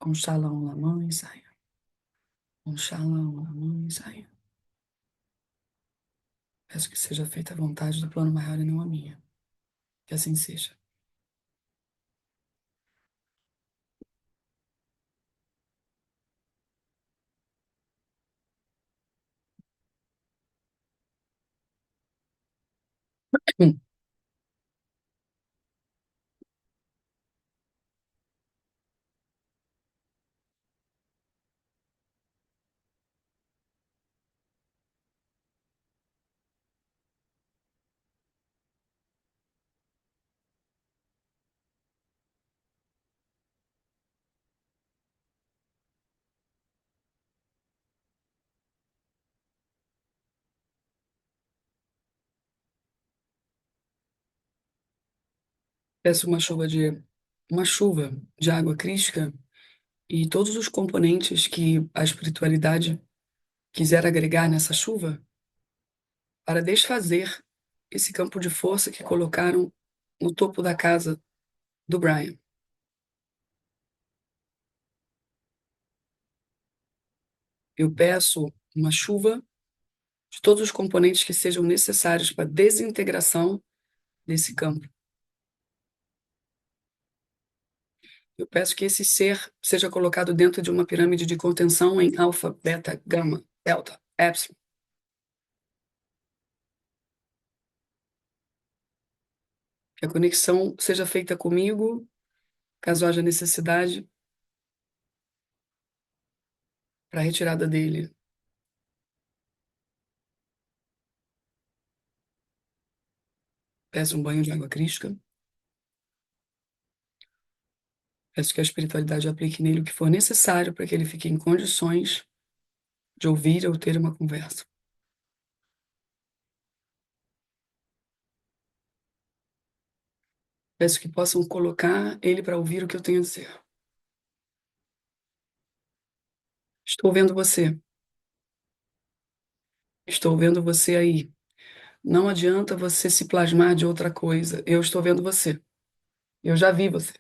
Um shalom lamã e saia. Um shalom lamã e saia. Peço que seja feita a vontade do plano maior e não a minha. Que assim seja. Hum. Peço uma chuva de água crística e todos os componentes que a espiritualidade quiser agregar nessa chuva para desfazer esse campo de força que colocaram no topo da casa do Brian. Eu peço uma chuva de todos os componentes que sejam necessários para a desintegração desse campo. Eu peço que esse ser seja colocado dentro de uma pirâmide de contenção em alfa, beta, gama, delta, epsilon. Que a conexão seja feita comigo, caso haja necessidade, para a retirada dele. Peço um banho de água crística. Peço que a espiritualidade aplique nele o que for necessário para que ele fique em condições de ouvir ou ter uma conversa. Peço que possam colocar ele para ouvir o que eu tenho a dizer. Estou vendo você. Estou vendo você aí. Não adianta você se plasmar de outra coisa. Eu estou vendo você. Eu já vi você.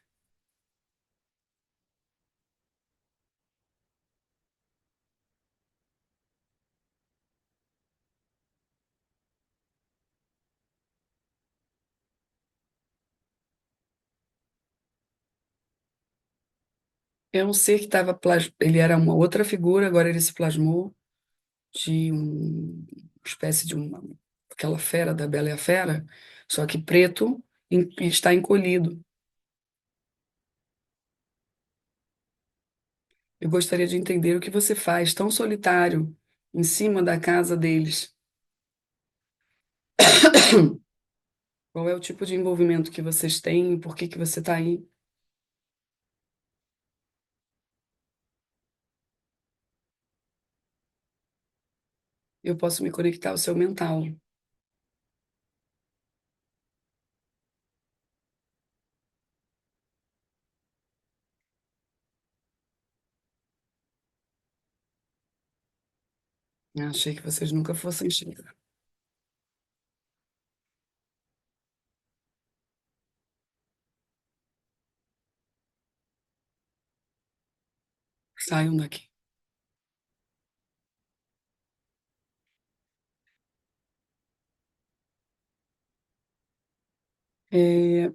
É um ser que estava. Ele era uma outra figura, agora ele se plasmou de uma espécie de uma. Aquela fera da Bela e a Fera, só que preto e está encolhido. Eu gostaria de entender o que você faz tão solitário em cima da casa deles. Qual é o tipo de envolvimento que vocês têm e por que que você está aí? Eu posso me conectar ao seu mental. Eu achei que vocês nunca fossem chegar. Saiam daqui. É,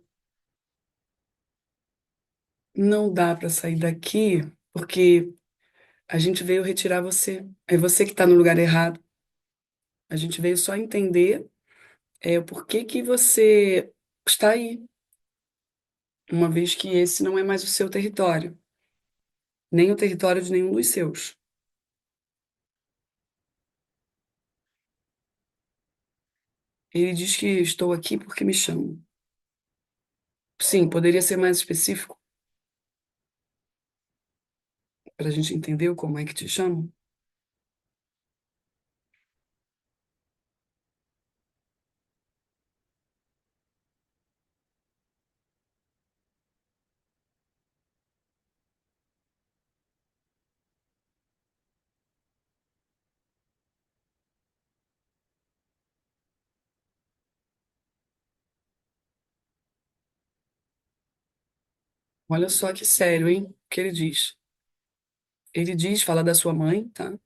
não dá para sair daqui porque a gente veio retirar você. É você que está no lugar errado. A gente veio só entender o porquê que você está aí, uma vez que esse não é mais o seu território, nem o território de nenhum dos seus. Ele diz que estou aqui porque me chamam. Sim, poderia ser mais específico para a gente entender como é que te chamam? Olha só que sério, hein? O que ele diz. Ele diz, fala da sua mãe, tá?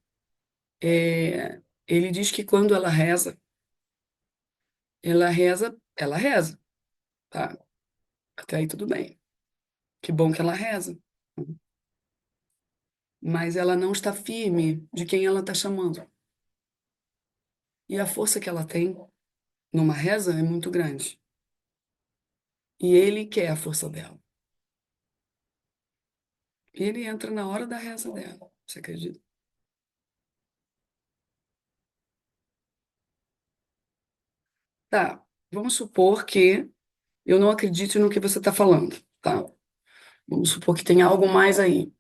Ele diz que quando ela reza, tá? Até aí tudo bem. Que bom que ela reza. Mas ela não está firme de quem ela está chamando. E a força que ela tem numa reza é muito grande. E ele quer a força dela. E ele entra na hora da reza dela. Você acredita? Tá. Vamos supor que eu não acredite no que você está falando, tá? Vamos supor que tem algo mais aí.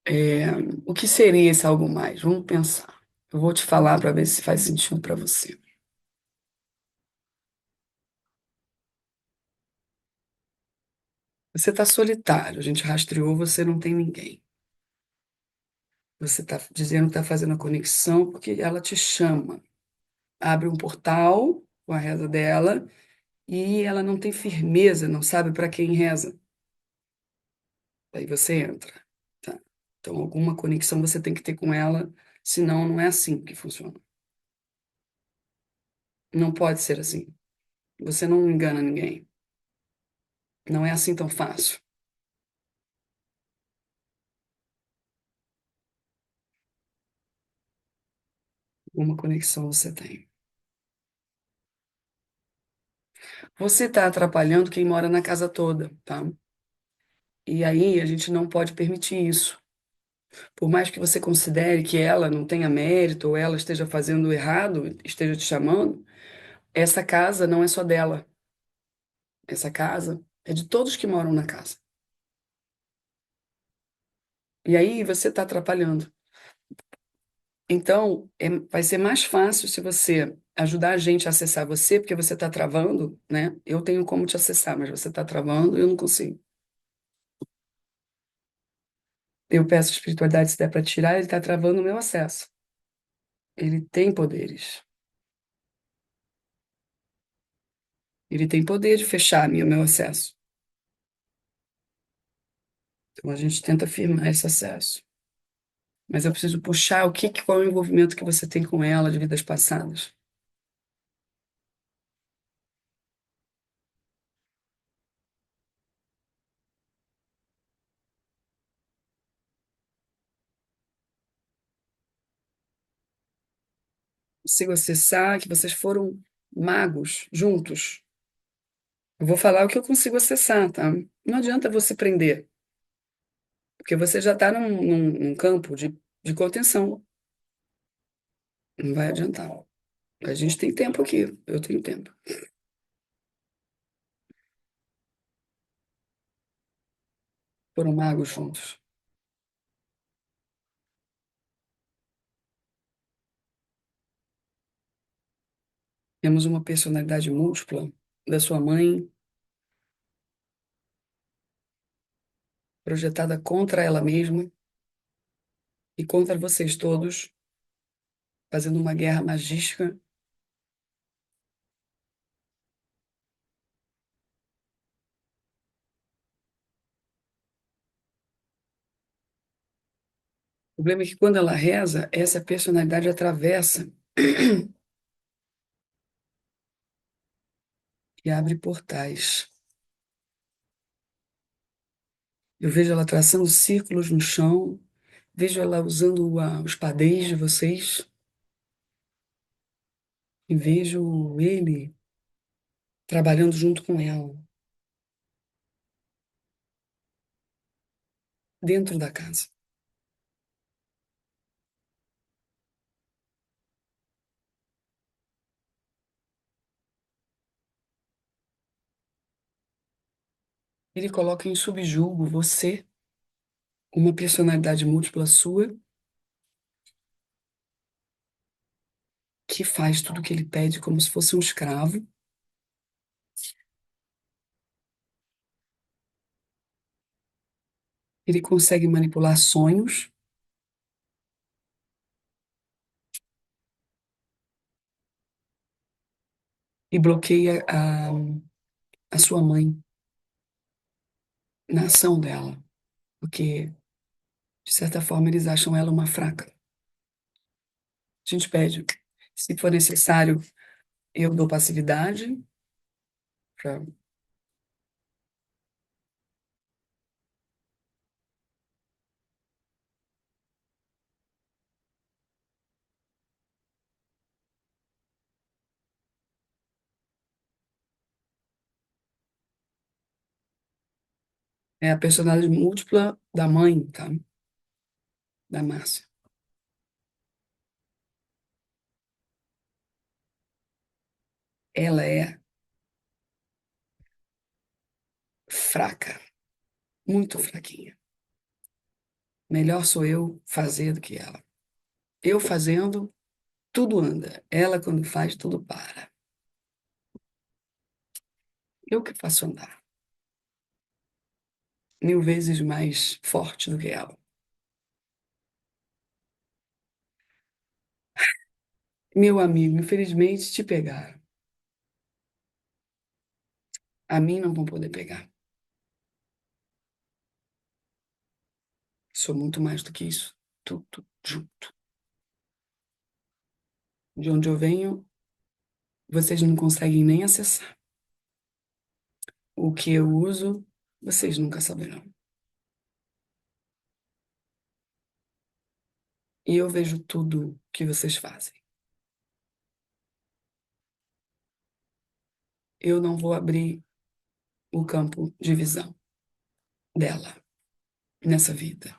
É, o que seria esse algo mais? Vamos pensar. Eu vou te falar para ver se faz sentido para você. Você está solitário, a gente rastreou, você não tem ninguém. Você está dizendo que está fazendo a conexão porque ela te chama. Abre um portal com a reza dela e ela não tem firmeza, não sabe para quem reza. Aí você entra. Tá. Então, alguma conexão você tem que ter com ela, senão não é assim que funciona. Não pode ser assim. Você não engana ninguém. Não é assim tão fácil. Alguma conexão você tem. Você está atrapalhando quem mora na casa toda, tá? E aí a gente não pode permitir isso. Por mais que você considere que ela não tenha mérito ou ela esteja fazendo errado, esteja te chamando, essa casa não é só dela. Essa casa é de todos que moram na casa. E aí você está atrapalhando. Então, vai ser mais fácil se você ajudar a gente a acessar você, porque você está travando, né? Eu tenho como te acessar, mas você está travando e eu não consigo. Eu peço à espiritualidade se der para tirar, ele está travando o meu acesso. Ele tem poderes. Ele tem poder de fechar o meu acesso. Então a gente tenta firmar esse acesso. Mas eu preciso puxar qual é o envolvimento que você tem com ela de vidas passadas. Consigo acessar que vocês foram magos juntos. Eu vou falar o que eu consigo acessar, tá? Não adianta você prender, porque você já está num campo de contenção. Não vai adiantar. A gente tem tempo aqui. Eu tenho tempo. Foram magos juntos. Temos uma personalidade múltipla da sua mãe, projetada contra ela mesma e contra vocês todos, fazendo uma guerra magística. O problema é que quando ela reza, essa personalidade atravessa e abre portais. Eu vejo ela traçando círculos no chão, vejo ela usando os padrões de vocês e vejo ele trabalhando junto com ela, dentro da casa. Ele coloca em subjugo você, uma personalidade múltipla sua, que faz tudo o que ele pede como se fosse um escravo. Ele consegue manipular sonhos e bloqueia a sua mãe na ação dela. Porque De certa forma, eles acham ela uma fraca. A gente pede, se for necessário, eu dou passividade para é a personalidade múltipla da mãe, tá? Da Márcia. Ela é fraca, muito fraquinha. Melhor sou eu fazer do que ela. Eu fazendo, tudo anda. Ela, quando faz, tudo para. Eu que faço andar. 1000 vezes mais forte do que ela. Meu amigo, infelizmente te pegaram. A mim não vão poder pegar. Sou muito mais do que isso. Tudo junto. De onde eu venho, vocês não conseguem nem acessar. O que eu uso, vocês nunca saberão. E eu vejo tudo que vocês fazem. Eu não vou abrir o campo de visão dela nessa vida.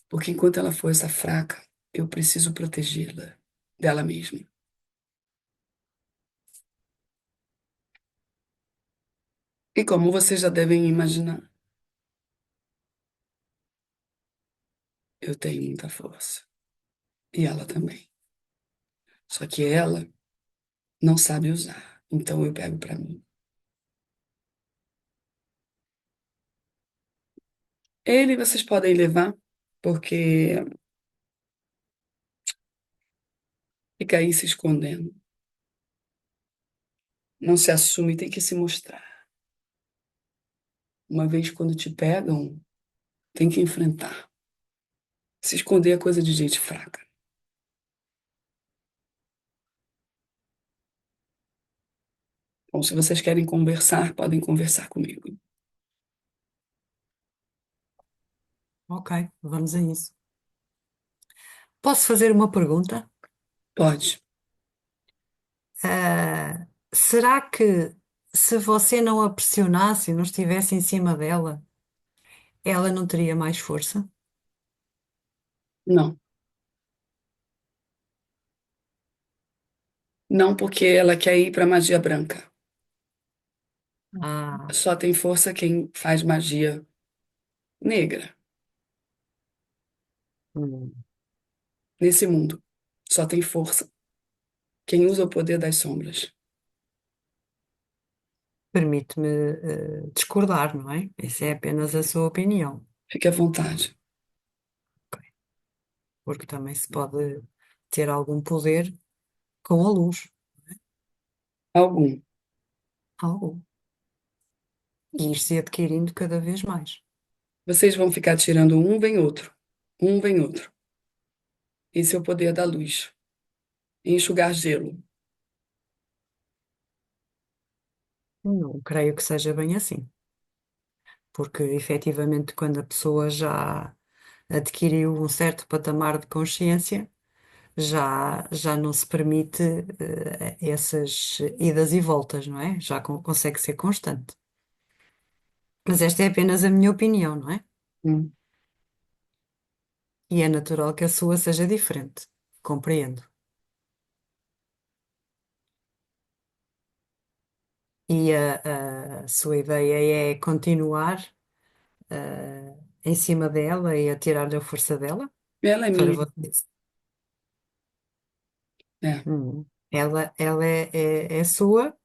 Porque enquanto ela for essa fraca, eu preciso protegê-la dela mesma. E como vocês já devem imaginar, eu tenho muita força. E ela também. Só que ela não sabe usar. Então eu pego pra mim. Ele vocês podem levar, porque fica aí se escondendo. Não se assume, tem que se mostrar. Uma vez quando te pegam, tem que enfrentar. Se esconder é coisa de gente fraca. Bom, se vocês querem conversar, podem conversar comigo. Ok, vamos a isso. Posso fazer uma pergunta? Pode. Será que se você não a pressionasse e não estivesse em cima dela, ela não teria mais força? Não. Não porque ela quer ir para magia branca. Ah, Só tem força quem faz magia negra hum, nesse mundo. Só tem força quem usa o poder das sombras. permite-me, discordar, não é? Essa é apenas a sua opinião, Fique à vontade. porque também se pode ter algum poder com a luz. Algum. Algum. E ir-se adquirindo cada vez mais. Vocês vão ficar tirando um, vem outro. Um, vem outro. Esse é o poder da luz. Enxugar gelo. Não creio que seja bem assim, porque efetivamente, quando a pessoa já adquiriu um certo patamar de consciência, já não se permite essas idas e voltas, não é? Já consegue ser constante. Mas esta é apenas a minha opinião, não é? Hum. E é natural que a sua seja diferente. Compreendo. E a sua ideia é continuar em cima dela e a tirar-lhe a força dela Ela é para minha. você. É. Ela é sua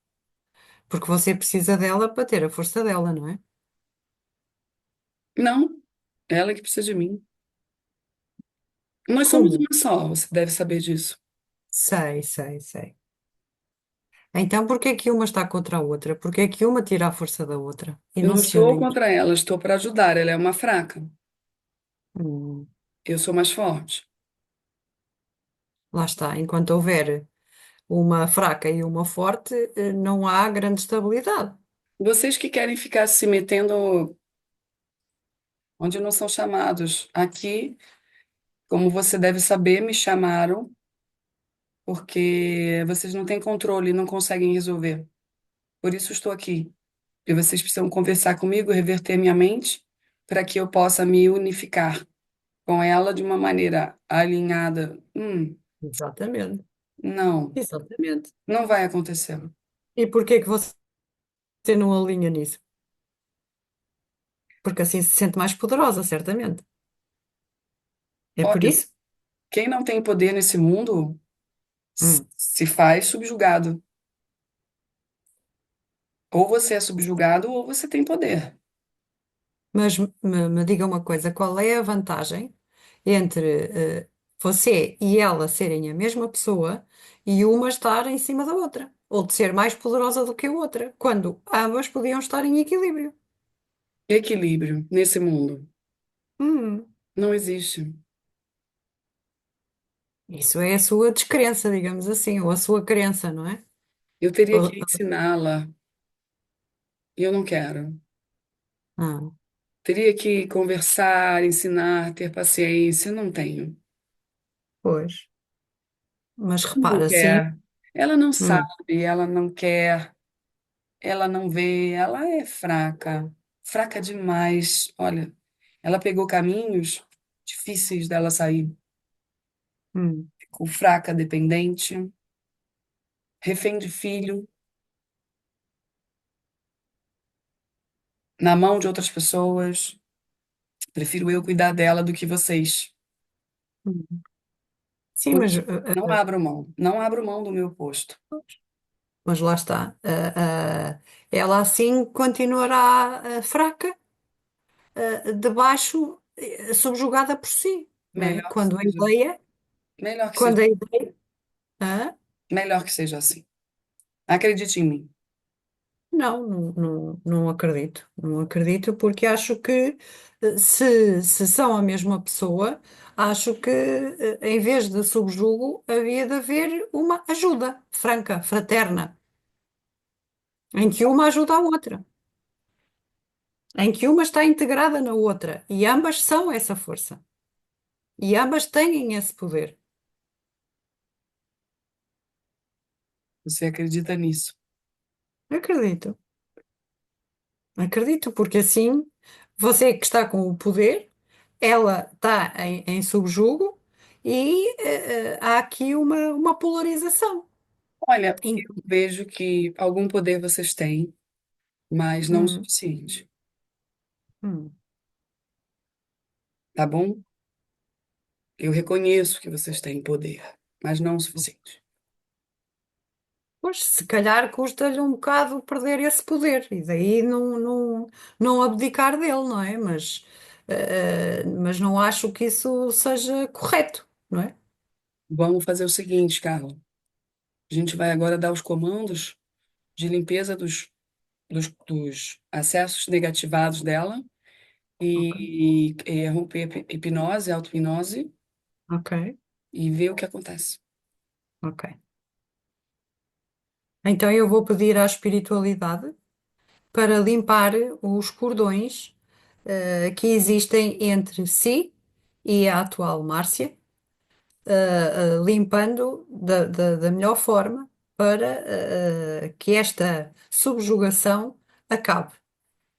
porque você precisa dela para ter a força dela, não é? Não, ela que precisa de mim. Nós somos Como? uma só, você deve saber disso. Sei, sei, sei. Então, por que é que uma está contra a outra? Por que é que uma tira a força da outra e Eu não não se estou unem? contra ela, estou para ajudar. Ela é uma fraca. Hum, Eu sou mais forte. lá está. Enquanto houver uma fraca e uma forte, não há grande estabilidade. Vocês que querem ficar se metendo onde não são chamados. Aqui, como você deve saber, me chamaram porque vocês não têm controle, não conseguem resolver. Por isso estou aqui. E vocês precisam conversar comigo, reverter minha mente, para que eu possa me unificar com ela de uma maneira alinhada. Exatamente. Não, Exatamente. não vai acontecer. E porquê que você não alinha nisso? Porque assim se sente mais poderosa, certamente. É por Olha, isso? quem não tem poder nesse mundo Hum. se faz subjugado. Ou você é subjugado ou você tem poder. Mas me diga uma coisa, qual é a vantagem entre você e ela serem a mesma pessoa e uma estar em cima da outra? Ou de ser mais poderosa do que a outra, quando ambas podiam estar em equilíbrio? Equilíbrio nesse mundo Hum, não existe. isso é a sua descrença, digamos assim, ou a sua crença, não é? Eu teria Ou- que ensiná-la e eu não quero. ah, Teria que conversar, ensinar, ter paciência. Eu não tenho. pois. Mas Não repara, sim. quer. Ela não Hum, sabe, ela não quer, ela não vê, ela é fraca, fraca demais. Olha, ela pegou caminhos difíceis dela sair. hum, Ficou fraca, dependente, refém de filho, na mão de outras pessoas. Prefiro eu cuidar dela do que vocês. hum. Sim, Por mas, isso, não abro mão, não abro mão do meu posto. mas lá está. Ela assim continuará fraca, debaixo, subjugada por si, não é? Melhor que seja, melhor que seja, Quando a ideia, ah, melhor que seja assim. Acredite em mim. não acredito. Não acredito porque acho que se são a mesma pessoa, acho que em vez de subjugo, havia de haver uma ajuda franca, fraterna, em que uma ajuda a outra, em que uma está integrada na outra e ambas são essa força e ambas têm esse poder. Você acredita nisso? Acredito. Acredito, porque assim você que está com o poder, ela está em subjugo e há aqui uma polarização. Olha, Em- eu vejo que algum poder vocês têm, mas não o Hum, suficiente, hum. tá bom? Eu reconheço que vocês têm poder, mas não o suficiente. Pois, se calhar custa-lhe um bocado perder esse poder e daí não abdicar dele, não é? Mas não acho que isso seja correto, não é? Vamos fazer o seguinte, Carla. A gente vai agora dar os comandos de limpeza dos acessos negativados dela Ok, e romper hipnose, auto-hipnose ok, e ver o que acontece. ok. Então eu vou pedir à espiritualidade para limpar os cordões que existem entre si e a atual Márcia, limpando da melhor forma para que esta subjugação acabe.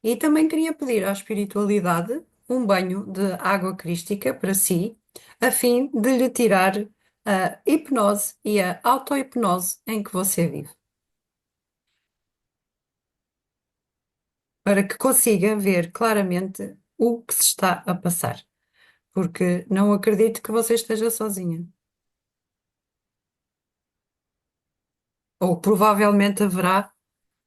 E também queria pedir à espiritualidade um banho de água crística para si, a fim de lhe tirar a hipnose e a auto-hipnose em que você vive, para que consiga ver claramente o que se está a passar, porque não acredito que você esteja sozinha. Ou provavelmente haverá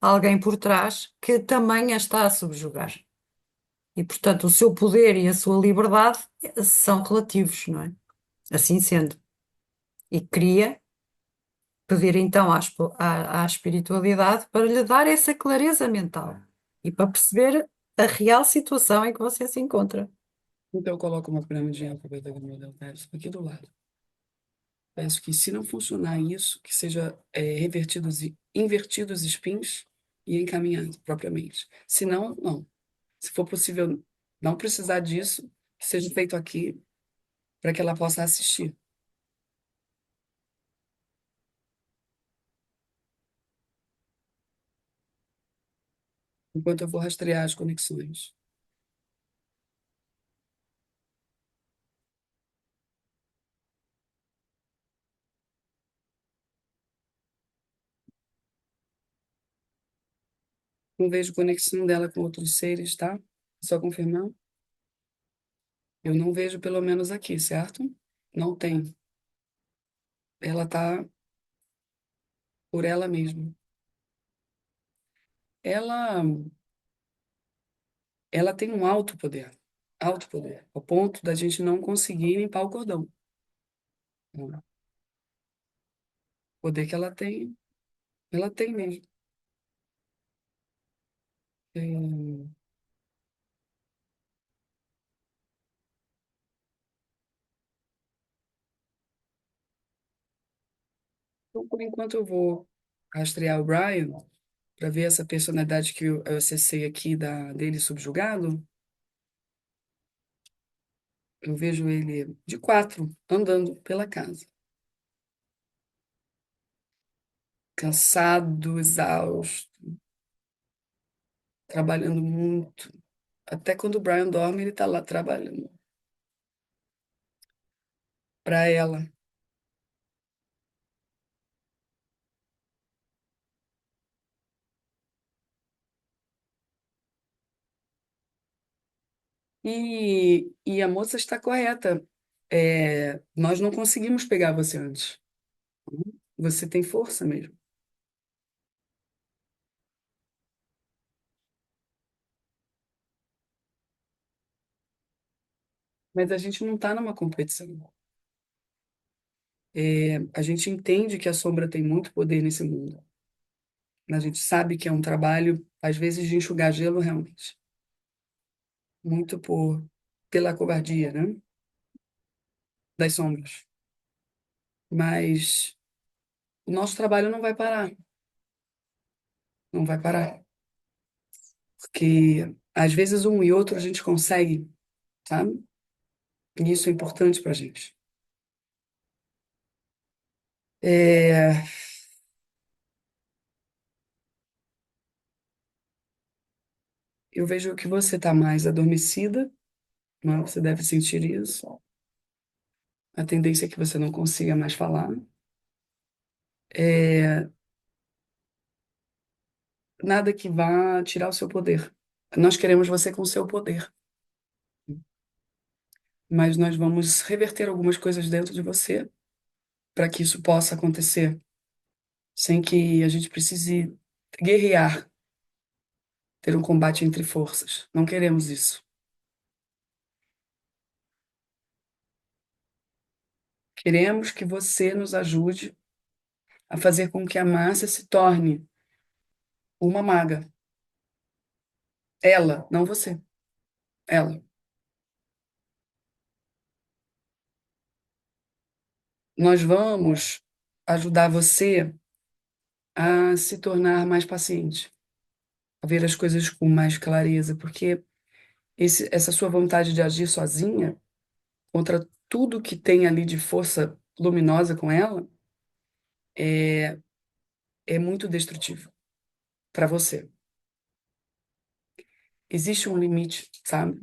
alguém por trás que também a está a subjugar. E, portanto, o seu poder e a sua liberdade são relativos, não é? Assim sendo. E queria pedir então à espiritualidade para lhe dar essa clareza mental e para perceber a real situação em que você se encontra. Então eu coloco uma piramidinha para o modelo Peço aqui do lado. Peço que, se não funcionar isso, que seja revertidos e invertidos os spins e encaminhado propriamente. Se não, não. Se for possível não precisar disso, que seja feito aqui para que ela possa assistir, enquanto eu vou rastrear as conexões. Não vejo conexão dela com outros seres, tá? Só confirmar. Eu não vejo, pelo menos aqui, certo? Não tem. Ela tá por ela mesma. Ela, ela tem um alto poder, ao ponto da gente não conseguir limpar o cordão. O poder que ela tem mesmo. É, então, por enquanto, eu vou rastrear o Brian para ver essa personalidade que eu acessei aqui dele subjugado. Eu vejo ele de quatro, andando pela casa, cansado, exausto, trabalhando muito. Até quando o Brian dorme, ele está lá trabalhando para ela. E a moça está correta. Nós não conseguimos pegar você antes. Você tem força mesmo. Mas a gente não está numa competição. A gente entende que a sombra tem muito poder nesse mundo. A gente sabe que é um trabalho, às vezes, de enxugar gelo, realmente. Muito pela covardia, né? Das sombras. Mas o nosso trabalho não vai parar. Não vai parar. Porque, às vezes, um e outro a gente consegue, sabe? E isso é importante para a gente. É, eu vejo que você está mais adormecida, né? Você deve sentir isso. A tendência é que você não consiga mais falar. É, nada que vá tirar o seu poder. Nós queremos você com o seu poder, mas nós vamos reverter algumas coisas dentro de você para que isso possa acontecer sem que a gente precise guerrear, ter um combate entre forças. Não queremos isso. Queremos que você nos ajude a fazer com que a Márcia se torne uma maga. Ela, não você. Ela. Nós vamos ajudar você a se tornar mais paciente, a ver as coisas com mais clareza, porque essa sua vontade de agir sozinha contra tudo que tem ali de força luminosa com ela é, é muito destrutivo para você. Existe um limite, sabe?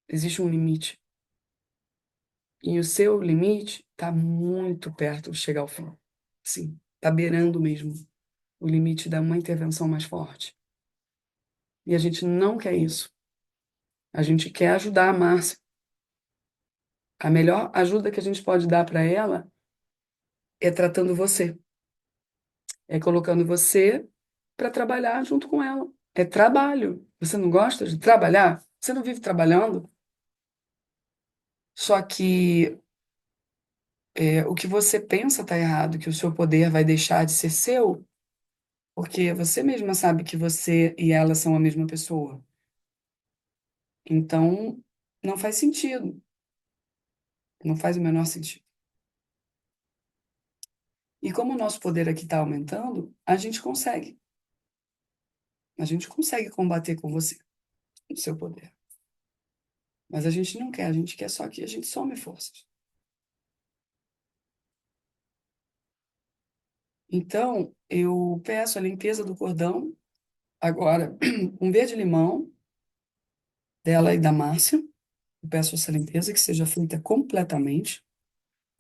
Existe um limite. E o seu limite está muito perto de chegar ao fim. Sim, está beirando mesmo o limite da uma intervenção mais forte. E a gente não quer isso. A gente quer ajudar a Márcia. A melhor ajuda que a gente pode dar para ela é tratando você, é colocando você para trabalhar junto com ela. É trabalho. Você não gosta de trabalhar? Você não vive trabalhando? Só que o que você pensa está errado, que o seu poder vai deixar de ser seu, porque você mesma sabe que você e ela são a mesma pessoa. Então, Não faz sentido. Não faz o menor sentido. E como o nosso poder aqui está aumentando, a gente consegue. A gente consegue combater com você, o seu poder. Mas a gente não quer, a gente quer só que a gente some forças. Então, eu peço a limpeza do cordão, agora, um verde-limão dela e da Márcia. Eu peço essa limpeza que seja feita completamente,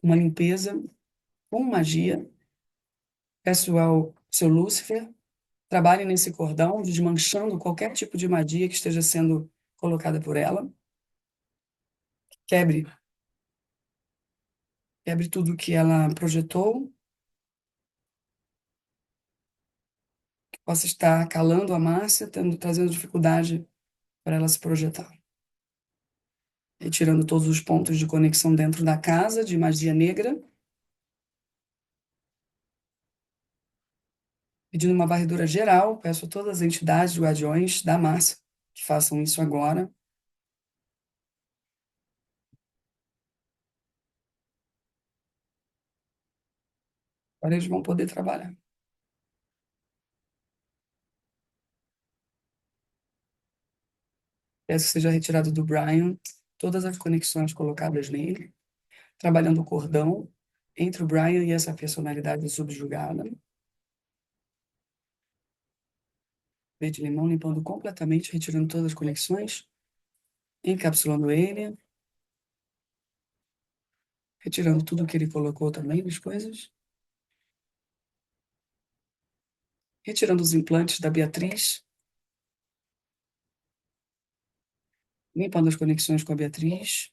uma limpeza com magia. Peço ao seu Lúcifer, trabalhe nesse cordão, desmanchando qualquer tipo de magia que esteja sendo colocada por ela. Quebre, quebre tudo que ela projetou, que possa estar calando a Márcia, trazendo dificuldade para ela se projetar. Retirando todos os pontos de conexão dentro da casa de magia negra, pedindo uma varredura geral, peço a todas as entidades, guardiões da Márcia que façam isso agora. Agora eles vão poder trabalhar. Peço que seja retirado do Brian todas as conexões colocadas nele, trabalhando o cordão entre o Brian e essa personalidade subjugada. Verde limão, limpando completamente, retirando todas as conexões, encapsulando ele, retirando tudo que ele colocou também das coisas, retirando os implantes da Beatriz, limpando as conexões com a Beatriz,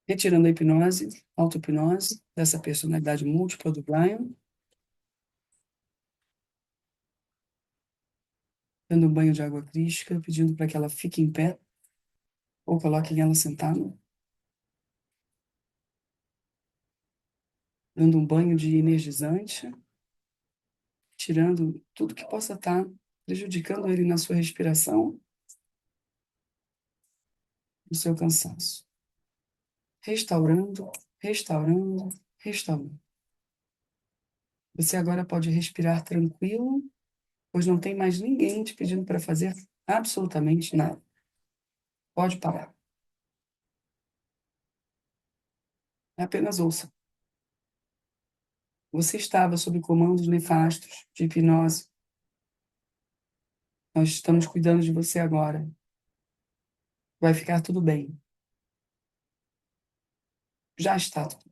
retirando a hipnose, auto-hipnose dessa personalidade múltipla do Brian, dando um banho de água crística, pedindo para que ela fique em pé ou coloquem ela sentada, dando um banho de energizante, tirando tudo que possa estar prejudicando ele na sua respiração, no seu cansaço. Restaurando, restaurando, restaurando. Você agora pode respirar tranquilo, pois não tem mais ninguém te pedindo para fazer absolutamente nada. Pode parar. Apenas ouça. Você estava sob comandos nefastos de hipnose. Nós estamos cuidando de você agora. Vai ficar tudo bem. Já está tudo.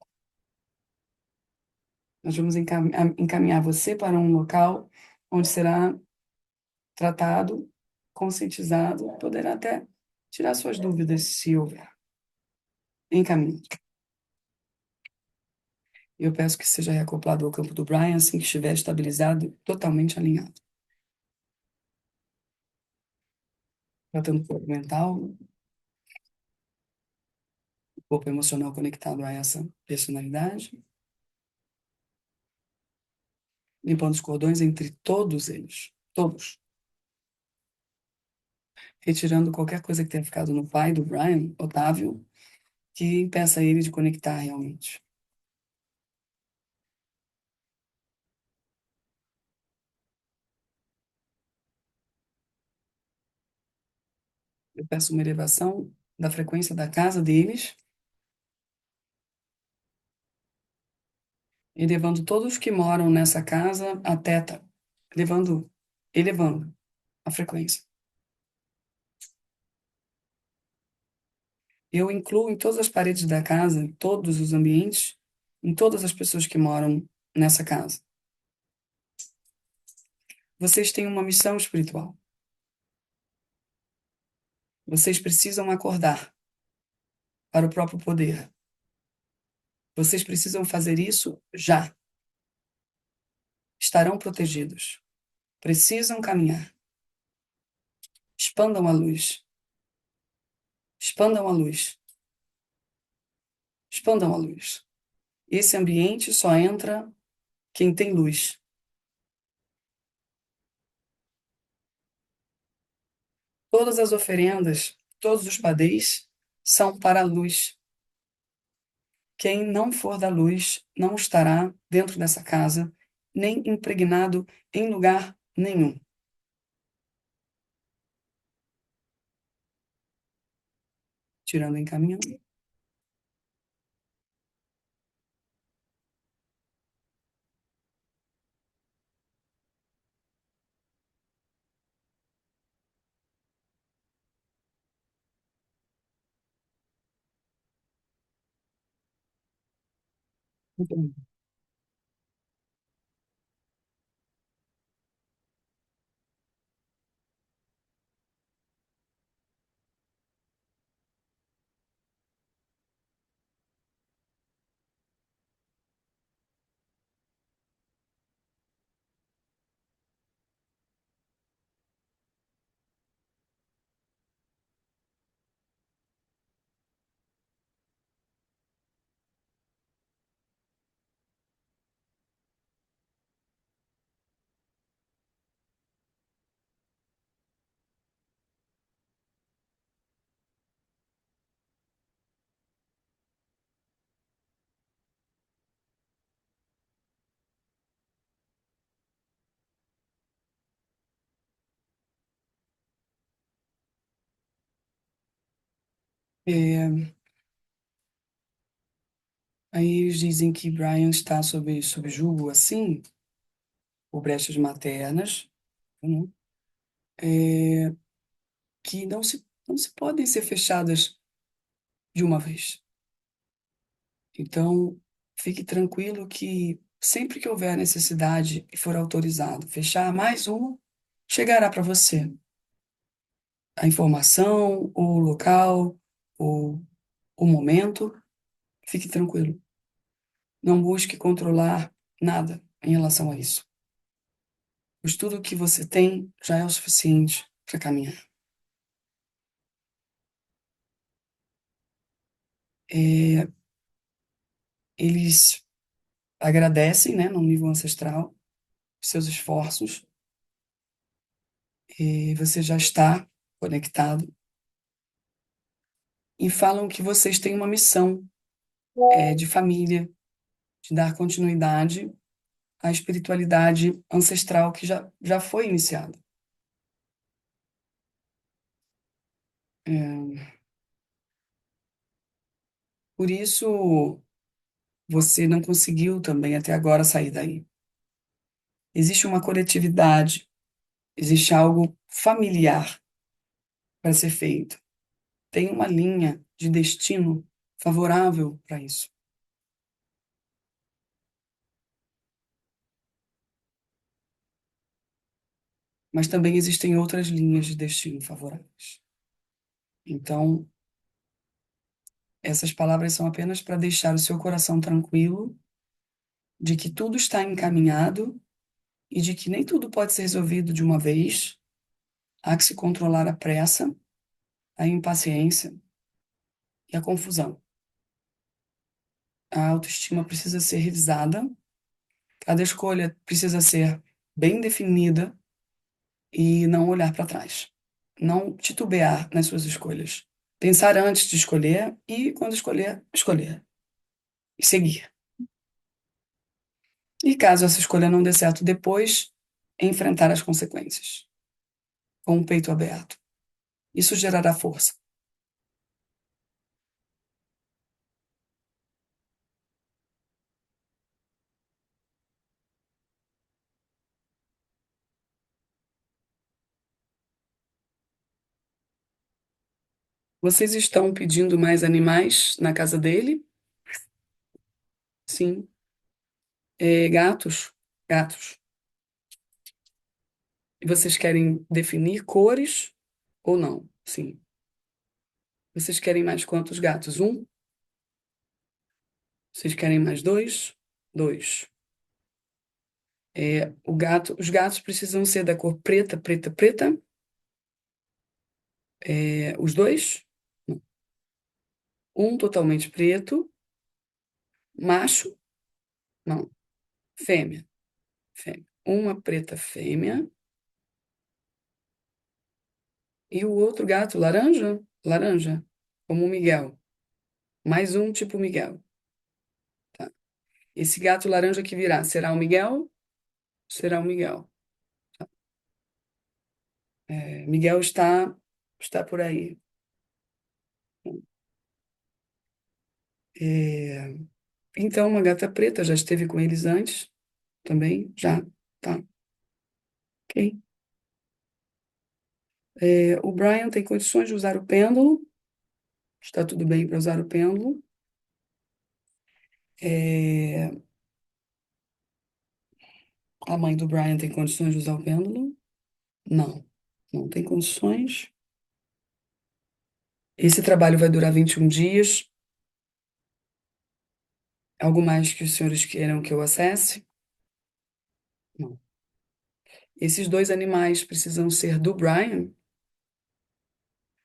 Nós vamos encaminhar você para um local onde será tratado, conscientizado, poderá até tirar suas dúvidas se houver. Encaminhe. Eu peço que seja reacoplado ao campo do Brian assim que estiver estabilizado, totalmente alinhado. Tratando o corpo mental, o corpo emocional conectado a essa personalidade, limpando os cordões entre todos eles, todos, retirando qualquer coisa que tenha ficado no pai do Brian, Otávio, que impeça ele de conectar realmente. Eu peço uma elevação da frequência da casa deles, elevando todos que moram nessa casa a teta, elevando a frequência. Eu incluo em todas as paredes da casa, em todos os ambientes, em todas as pessoas que moram nessa casa. Vocês têm uma missão espiritual. Vocês precisam acordar para o próprio poder. Vocês precisam fazer isso já. Estarão protegidos. Precisam caminhar. Expandam a luz. Expandam a luz. Expandam a luz. Esse ambiente só entra quem tem luz. Todas as oferendas, todos os padês são para a luz. Quem não for da luz não estará dentro dessa casa, nem impregnado em lugar nenhum. Tirando e encaminhando. Muito bem. É, aí eles dizem que Brian está sob julgo, assim, por brechas maternas, né? É, que não se podem ser fechadas de uma vez. Então, fique tranquilo que sempre que houver necessidade e for autorizado fechar mais uma, chegará para você a informação, o local, o, o momento. Fique tranquilo. Não busque controlar nada em relação a isso. Pois tudo que você tem já é o suficiente para caminhar. É, eles agradecem, né, no nível ancestral, os seus esforços, e você já está conectado, e falam que vocês têm uma missão, de família, de dar continuidade à espiritualidade ancestral que já foi iniciada. É, por isso, você não conseguiu também até agora sair daí. Existe uma coletividade, existe algo familiar para ser feito. Tem uma linha de destino favorável para isso. Mas também existem outras linhas de destino favoráveis. Então, essas palavras são apenas para deixar o seu coração tranquilo de que tudo está encaminhado e de que nem tudo pode ser resolvido de uma vez. Há que se controlar a pressa, a impaciência e a confusão. A autoestima precisa ser revisada, cada escolha precisa ser bem definida e não olhar para trás. Não titubear nas suas escolhas. Pensar antes de escolher e, quando escolher, escolher. E seguir. E caso essa escolha não dê certo depois, enfrentar as consequências. Com o peito aberto. Isso gerará força. Vocês estão pedindo mais animais na casa dele? Sim. Gatos? Gatos. E vocês querem definir cores ou não? Sim. Vocês querem mais quantos gatos? Um? Vocês querem mais dois? Dois. Os gatos precisam ser da cor preta, preta, preta. Os dois? Um totalmente preto, macho, Não, fêmea, fêmea. Uma preta fêmea e o outro gato laranja, laranja, como o Miguel. Mais um tipo Miguel. Tá? Esse gato laranja que virá, será o Miguel? Será o Miguel. Miguel está por aí. É, então, uma gata preta já esteve com eles antes também? Já, tá, ok. O Brian tem condições de usar o pêndulo, está tudo bem para usar o pêndulo. É, a mãe do Brian tem condições de usar o pêndulo? Não, não tem condições. Esse trabalho vai durar 21 dias. Algo mais que os senhores queiram que eu acesse? Não. Esses dois animais precisam ser do Brian?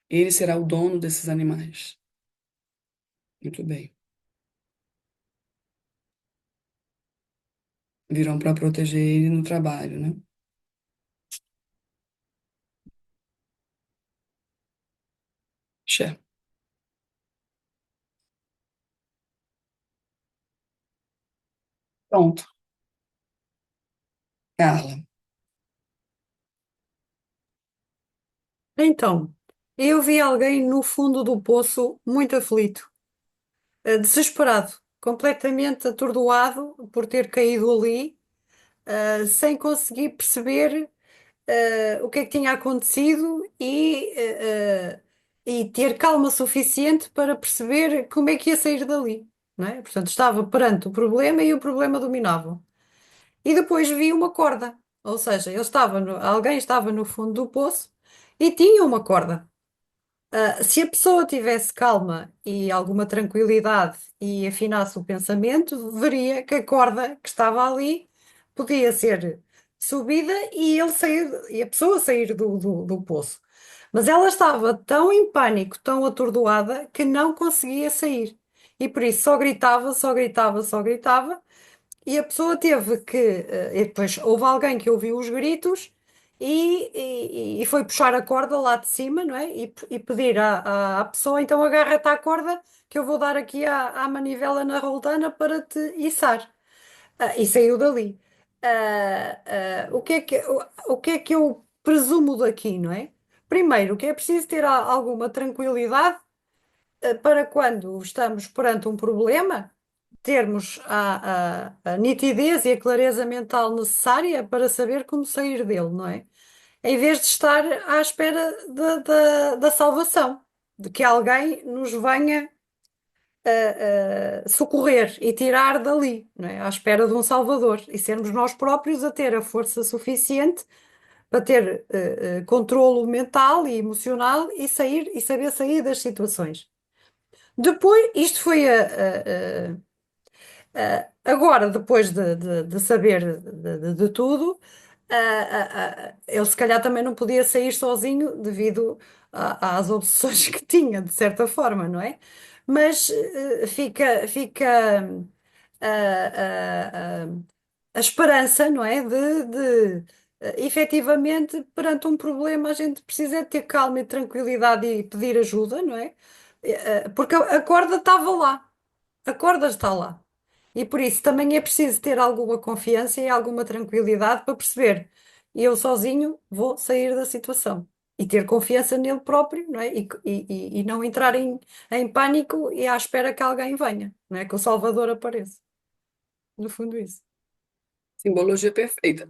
Ele será o dono desses animais. Muito bem. Virão para proteger ele no trabalho, né? Chefe. Pronto. Carla. Então, eu vi alguém no fundo do poço muito aflito, desesperado, completamente atordoado por ter caído ali, sem conseguir perceber o que é que tinha acontecido e ter calma suficiente para perceber como é que ia sair dali, não é? Portanto, estava perante o problema e o problema dominava. E depois vi uma corda, ou seja, alguém estava no fundo do poço e tinha uma corda. Se a pessoa tivesse calma e alguma tranquilidade e afinasse o pensamento, veria que a corda que estava ali podia ser subida e ele sair, e a pessoa sair do poço. Mas ela estava tão em pânico, tão atordoada, que não conseguia sair. E por isso só gritava, só gritava, só gritava. E a pessoa teve que. E depois houve alguém que ouviu os gritos e foi puxar a corda lá de cima, não é? E pedir à pessoa: então agarra-te à corda que eu vou dar aqui à manivela na roldana para te içar. E saiu dali. O que é que eu presumo daqui, não é? Primeiro, que é preciso ter alguma tranquilidade para quando estamos perante um problema, termos a nitidez e a clareza mental necessária para saber como sair dele, não é? Em vez de estar à espera da salvação, de que alguém nos venha socorrer e tirar dali, não é? À espera de um Salvador, e sermos nós próprios a ter a força suficiente para ter controlo mental e emocional e sair e saber sair das situações. Depois, isto foi agora, depois de saber de tudo, ele se calhar também não podia sair sozinho devido às obsessões que tinha, de certa forma, não é? Mas fica a esperança, não é? Efetivamente, perante um problema, a gente precisa ter calma e tranquilidade e pedir ajuda, não é? Porque a corda estava lá. A corda está lá. E por isso também é preciso ter alguma confiança e alguma tranquilidade para perceber. Eu sozinho vou sair da situação. E ter confiança nele próprio, não é? E não entrar em pânico e à espera que alguém venha, não é? Que o Salvador apareça. No fundo, isso. Simbologia perfeita.